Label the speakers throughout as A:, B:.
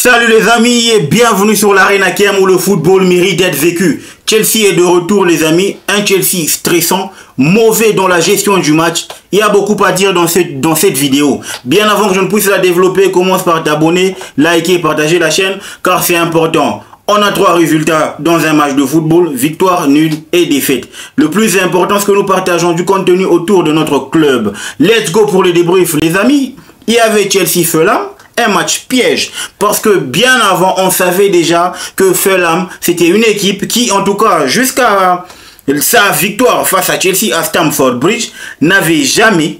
A: Salut les amis et bienvenue sur l'Arena KM où le football mérite d'être vécu. Chelsea est de retour les amis, un Chelsea stressant, mauvais dans la gestion du match. Il y a beaucoup à dire dans cette vidéo. Bien avant que je ne puisse la développer, commence par t'abonner, liker et partager la chaîne car c'est important. On a 3 résultats dans un match de football, victoire, nul et défaite. Le plus important, c'est que nous partageons du contenu autour de notre club. Let's go pour le débrief les amis. Il y avait Chelsea-Fulham. Un match piège parce que bien avant on savait déjà que Fulham c'était une équipe qui en tout cas jusqu'à sa victoire face à Chelsea à Stamford Bridge n'avait jamais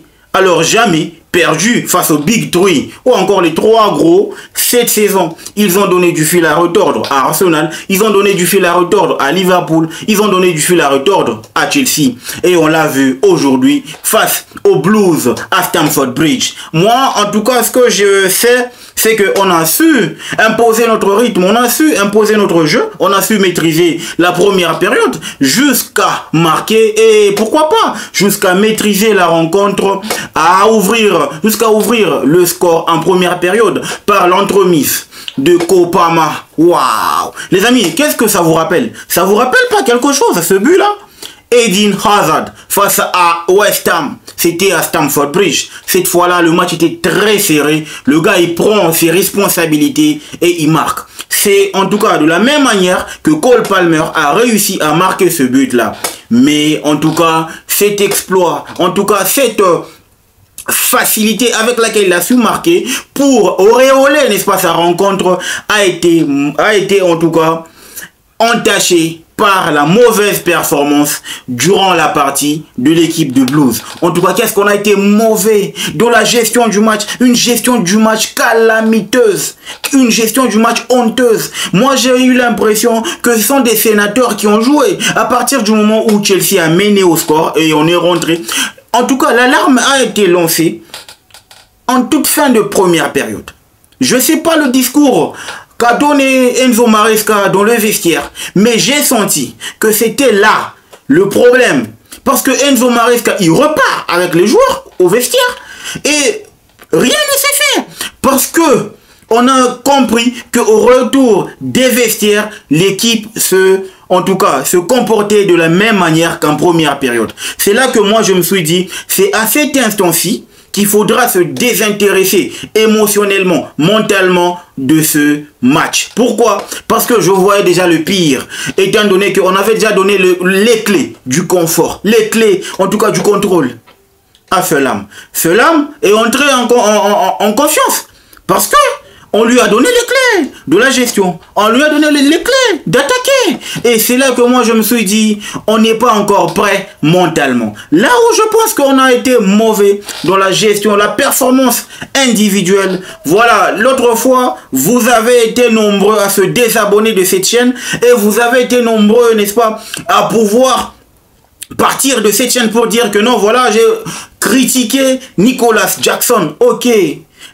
A: perdu face aux Big Three ou encore les 3 gros cette saison. Ils ont donné du fil à retordre à Arsenal, ils ont donné du fil à retordre à Liverpool, ils ont donné du fil à retordre à Chelsea et on l'a vu aujourd'hui face aux Blues à Stamford Bridge. Moi en tout cas ce que je sais c'est qu'on a su imposer notre rythme, on a su imposer notre jeu, on a su maîtriser la première période jusqu'à marquer et pourquoi pas jusqu'à maîtriser la rencontre jusqu'à ouvrir le score en première période par l'entremise de Kopama. Waouh! Les amis, qu'est-ce que ça vous rappelle? Ça vous rappelle pas quelque chose à ce but-là? Eden Hazard face à West Ham. C'était à Stamford Bridge. Cette fois-là, le match était très serré. Le gars, il prend ses responsabilités et il marque. C'est en tout cas de la même manière que Cole Palmer a réussi à marquer ce but-là. Mais en tout cas, cet exploit, en tout cas cette facilité avec laquelle il a su marquer pour auréoler, n'est-ce pas, sa rencontre a été en tout cas entaché par la mauvaise performance durant la partie de l'équipe de Blues. En tout cas, qu'est-ce qu'on a été mauvais dans la gestion du match, une gestion du match calamiteuse, une gestion du match honteuse. Moi, j'ai eu l'impression que ce sont des sénateurs qui ont joué à partir du moment où Chelsea a mené au score et on est rentré. En tout cas, l'alarme a été lancée en toute fin de première période. Je ne sais pas le discours qu'a donné Enzo Maresca dans le vestiaire, mais j'ai senti que c'était là le problème. Parce que Enzo Maresca, il repart avec les joueurs au vestiaire et rien ne s'est fait. Parce que on a compris qu'au retour des vestiaires, l'équipe se comportait de la même manière qu'en première période. C'est là que moi je me suis dit, c'est à cet instant-ci qu'il faudra se désintéresser émotionnellement, mentalement de ce match. Pourquoi? Parce que je voyais déjà le pire, étant donné qu'on avait déjà donné les clés du confort, les clés en tout cas du contrôle à Fulham. Fulham est entré en confiance parce que on lui a donné les clés de la gestion. On lui a donné les clés d'attaquer. Et c'est là que moi je me suis dit, on n'est pas encore prêt mentalement. Là où je pense qu'on a été mauvais dans la gestion, la performance individuelle. Voilà, l'autre fois, vous avez été nombreux à se désabonner de cette chaîne. Et vous avez été nombreux, n'est-ce pas, à pouvoir partir de cette chaîne pour dire que non, voilà, j'ai critiqué Nicolas Jackson. Ok,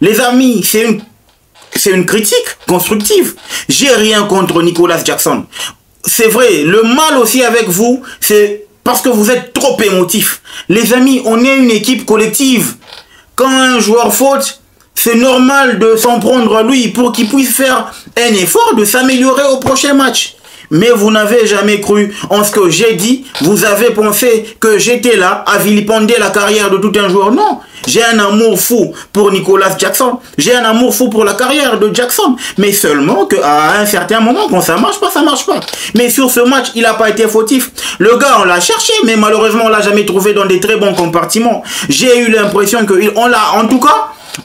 A: les amis, c'est une critique constructive. J'ai rien contre Nicolas Jackson. C'est vrai, le mal aussi avec vous, c'est parce que vous êtes trop émotifs. Les amis, on est une équipe collective. Quand un joueur faute, c'est normal de s'en prendre à lui pour qu'il puisse faire un effort de s'améliorer au prochain match. Mais vous n'avez jamais cru en ce que j'ai dit. Vous avez pensé que j'étais là à vilipender la carrière de tout un joueur. Non, j'ai un amour fou pour Nicolas Jackson. J'ai un amour fou pour la carrière de Jackson. Mais seulement qu'à un certain moment, quand ça marche pas, ça marche pas. Mais sur ce match, il n'a pas été fautif. Le gars, on l'a cherché, mais malheureusement, on l'a jamais trouvé dans des très bons compartiments. J'ai eu l'impression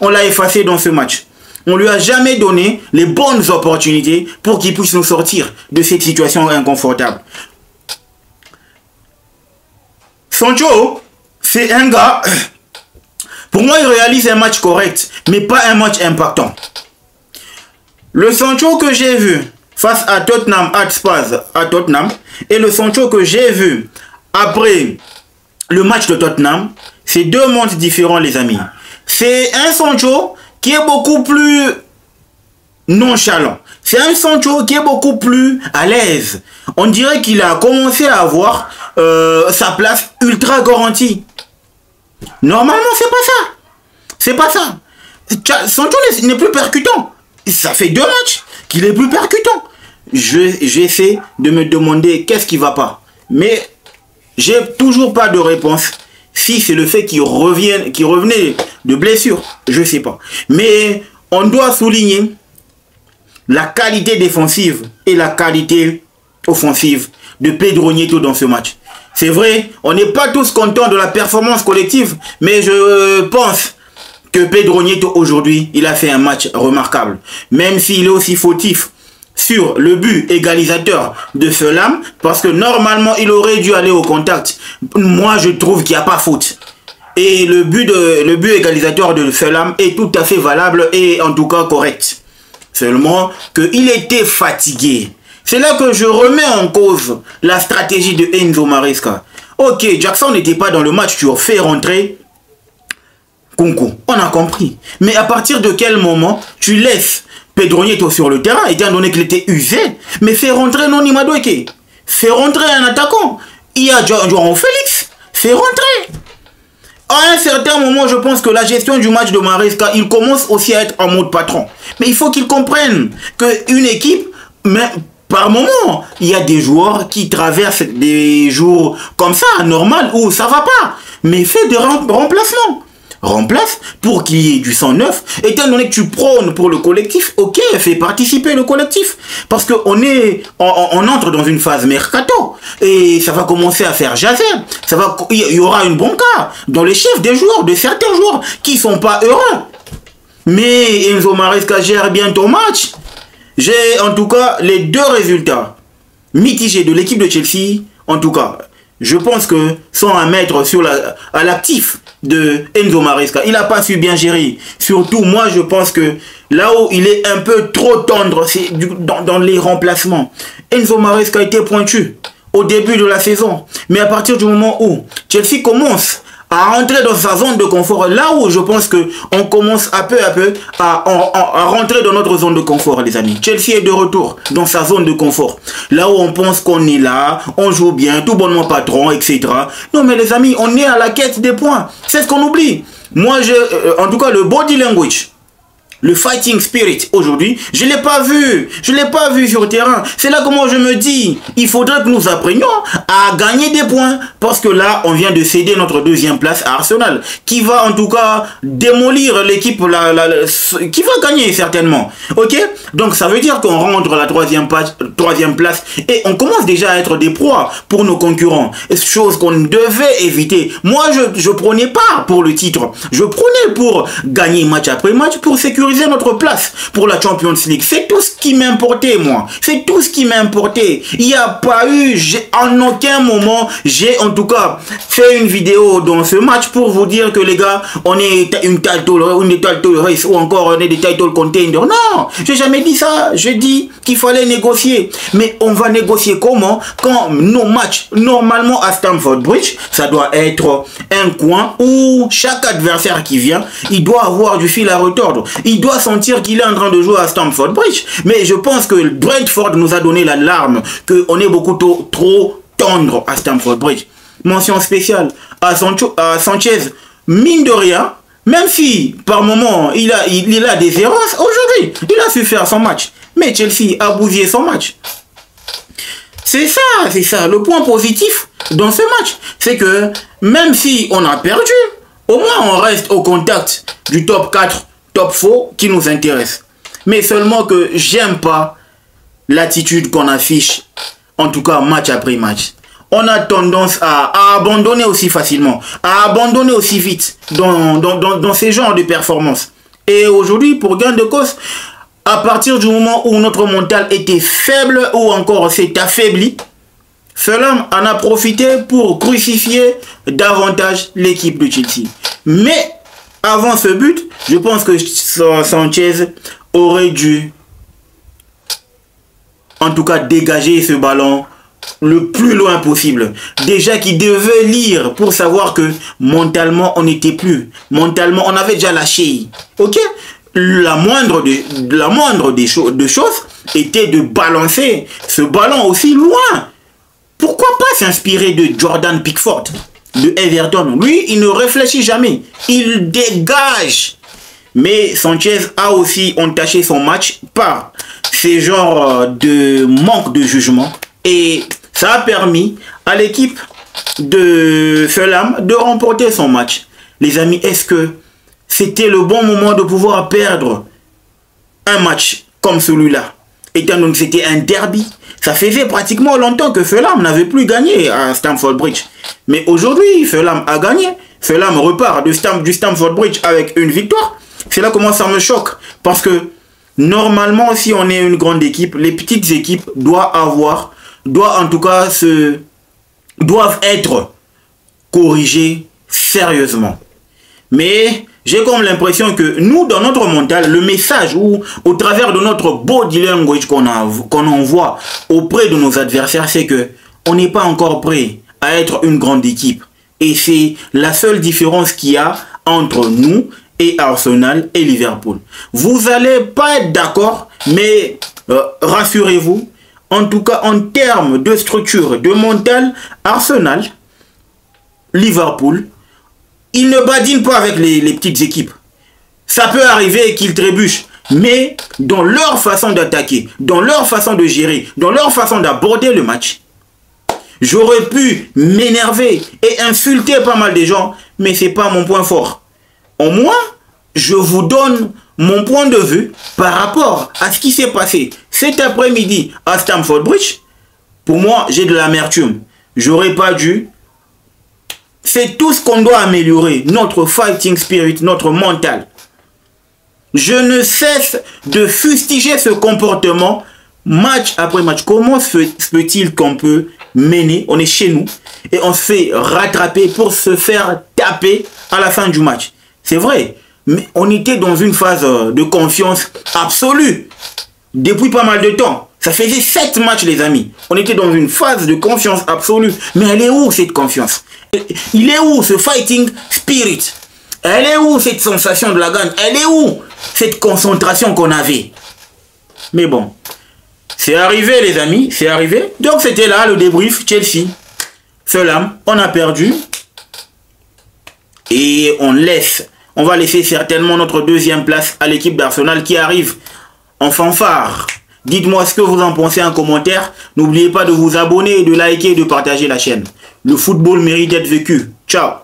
A: on l'a effacé dans ce match. On lui a jamais donné les bonnes opportunités pour qu'il puisse nous sortir de cette situation inconfortable. Sancho, c'est un gars, pour moi il réalise un match correct, mais pas un match impactant. Le Sancho que j'ai vu face à Tottenham Hotspur à Tottenham et le Sancho que j'ai vu après le match de Tottenham, c'est 2 mondes différents les amis. C'est un Sancho qui est beaucoup plus nonchalant. C'est un Sancho qui est beaucoup plus à l'aise. On dirait qu'il a commencé à avoir sa place ultra garantie. Normalement, c'est pas ça. C'est pas ça. Sancho n'est plus percutant. ça fait 2 matchs qu'il est plus percutant. J'essaie de me demander qu'est-ce qui va pas. Mais j'ai toujours pas de réponse. Si c'est le fait qu'il revenait de blessure, je sais pas. Mais on doit souligner la qualité défensive et la qualité offensive de Pedro Nieto dans ce match. C'est vrai, on n'est pas tous contents de la performance collective, mais je pense que Pedro Nieto aujourd'hui, il a fait un match remarquable. Même s'il est aussi fautif sur le but égalisateur de Felam, parce que normalement il aurait dû aller au contact. Moi je trouve qu'il n'y a pas faute. Et le but égalisateur de Felam est tout à fait valable et en tout cas correct. Seulement qu'il était fatigué. C'est là que je remets en cause la stratégie de Enzo Maresca. Ok, Jackson n'était pas dans le match, tu as fait rentrer Kunku. On a compris. Mais à partir de quel moment tu laisses Pedro Nieto sur le terrain, étant donné qu'il était usé, mais fais rentrer Noni Madueke. Fais rentrer un attaquant. Il y a João Félix. Fais rentrer. À un certain moment, je pense que la gestion du match de Maresca, il commence aussi à être en mode patron. Mais il faut qu'il comprenne qu'une équipe, mais par moment, il y a des joueurs qui traversent des jours comme ça, normal, où ça va pas. Mais fais des remplacements. Remplace pour qu'il y ait du sang neuf. Étant donné que tu prônes pour le collectif, ok, fais participer le collectif. Parce qu'on on entre dans une phase mercato. Et ça va commencer à faire jaser. Il y aura une bronca dans les chefs des joueurs, de certains joueurs qui sont pas heureux. Mais Enzo Maresca gère bien ton match. J'ai en tout cas les 2 résultats mitigés de l'équipe de Chelsea. En tout cas, je pense que sont à mettre à l'actif de Enzo Maresca. Il n'a pas su bien gérer. Surtout, moi, je pense que là où il est un peu trop tendre, c'est dans les remplacements. Enzo Maresca était pointu au début de la saison. Mais à partir du moment où Chelsea commence à rentrer dans sa zone de confort, là où je pense que on commence à peu à rentrer dans notre zone de confort, les amis. Chelsea est de retour dans sa zone de confort. Là où on pense qu'on est là, on joue bien, tout bonnement patron, etc. Non mais les amis, on est à la quête des points. C'est ce qu'on oublie. Moi, en tout cas, le body language, le fighting spirit aujourd'hui, je ne l'ai pas vu. Je ne l'ai pas vu sur le terrain. C'est là que moi je me dis, il faudrait que nous apprenions à gagner des points. Parce que là, on vient de céder notre 2e place à Arsenal. Qui va en tout cas démolir l'équipe qui va gagner certainement. Ok? Donc ça veut dire qu'on rentre à la 3e place. Et on commence déjà à être des proies pour nos concurrents. Chose qu'on devait éviter. Moi, je prônais pas pour le titre. Je prônais pour gagner match après match, pour sécuriser notre place pour la Champions League. C'est tout ce qui m'importait, moi. C'est tout ce qui m'importait. Il n'y a pas eu, en aucun moment, j'ai en tout cas fait une vidéo dans ce match pour vous dire que les gars, on est une title race ou encore on est des title contenders. Non, j'ai jamais dit ça. J'ai dit qu'il fallait négocier. Mais on va négocier comment? Quand nos matchs, normalement à Stamford Bridge, ça doit être un coin où chaque adversaire qui vient, il doit avoir du fil à retordre. Il doit sentir qu'il est en train de jouer à Stamford Bridge. Mais je pense que Brentford nous a donné l'alarme qu'on est beaucoup trop tendre à Stamford Bridge. Mention spéciale à Sanchez, mine de rien, même si par moment il a des erreurs, aujourd'hui il a su faire son match. Mais Chelsea a bousillé son match. C'est ça, le point positif dans ce match. C'est que même si on a perdu, au moins on reste au contact du top 4, top 4 qui nous intéresse. Mais seulement que j'aime pas l'attitude qu'on affiche, en tout cas match après match. On a tendance à abandonner aussi facilement, à abandonner aussi vite dans ces genres de performances. Et aujourd'hui, pour gain de cause, à partir du moment où notre mental était faible ou encore s'est affaibli, Fulham en a profité pour crucifier davantage l'équipe de Chelsea. Mais avant ce but, je pense que Sanchez aurait dû en tout cas dégager ce ballon le plus loin possible. Déjà qu'il devait lire pour savoir que mentalement on n'était plus. Mentalement on avait déjà lâché. Ok? La moindre des choses était de balancer ce ballon aussi loin. Pourquoi pas s'inspirer de Jordan Pickford de Everton? Lui, il ne réfléchit jamais. Il dégage. Mais Sanchez a aussi entaché son match par ces genres de manque de jugement. Et ça a permis à l'équipe de Fulham de remporter son match. Les amis, est-ce que c'était le bon moment de pouvoir perdre un match comme celui-là? Étant donné que c'était un derby, ça faisait pratiquement longtemps que Fulham n'avait plus gagné à Stamford Bridge. Mais aujourd'hui, Fulham a gagné. Fulham repart du Stamford Bridge avec une victoire. C'est là comment ça me choque. Parce que normalement, si on est une grande équipe, les petites équipes doivent être corrigées sérieusement. Mais j'ai comme l'impression que nous, dans notre mental, le message ou au travers de notre body language qu'on envoie auprès de nos adversaires, c'est que on n'est pas encore prêt à être une grande équipe. Et c'est la seule différence qu'il y a entre nous et Arsenal et Liverpool. Vous n'allez pas être d'accord, mais rassurez-vous, en tout cas en termes de structure, de mental, Arsenal, Liverpool, ils ne badinent pas avec les petites équipes. Ça peut arriver qu'ils trébuchent, mais dans leur façon d'attaquer, dans leur façon de gérer, dans leur façon d'aborder le match, j'aurais pu m'énerver et insulter pas mal de gens, mais ce n'est pas mon point fort. Au moins, je vous donne mon point de vue par rapport à ce qui s'est passé cet après-midi à Stamford Bridge. Pour moi, j'ai de l'amertume. J'aurais pas dû. C'est tout ce qu'on doit améliorer. Notre fighting spirit, notre mental. Je ne cesse de fustiger ce comportement match après match. Comment se peut-il qu'on peut mener, on est chez nous, et on se fait rattraper pour se faire taper à la fin du match? C'est vrai, mais on était dans une phase de confiance absolue depuis pas mal de temps. Ça faisait 7 matchs, les amis. On était dans une phase de confiance absolue. Mais elle est où cette confiance? Il est où ce fighting spirit? Elle est où cette sensation de la gagne? Elle est où cette concentration qu'on avait? Mais bon, c'est arrivé, les amis, c'est arrivé. Donc c'était là le débrief Chelsea. Fulham, on a perdu. Et on va laisser certainement notre deuxième place à l'équipe d'Arsenal qui arrive en fanfare. Dites-moi ce que vous en pensez en commentaire. N'oubliez pas de vous abonner, de liker et de partager la chaîne. Le football mérite d'être vécu. Ciao.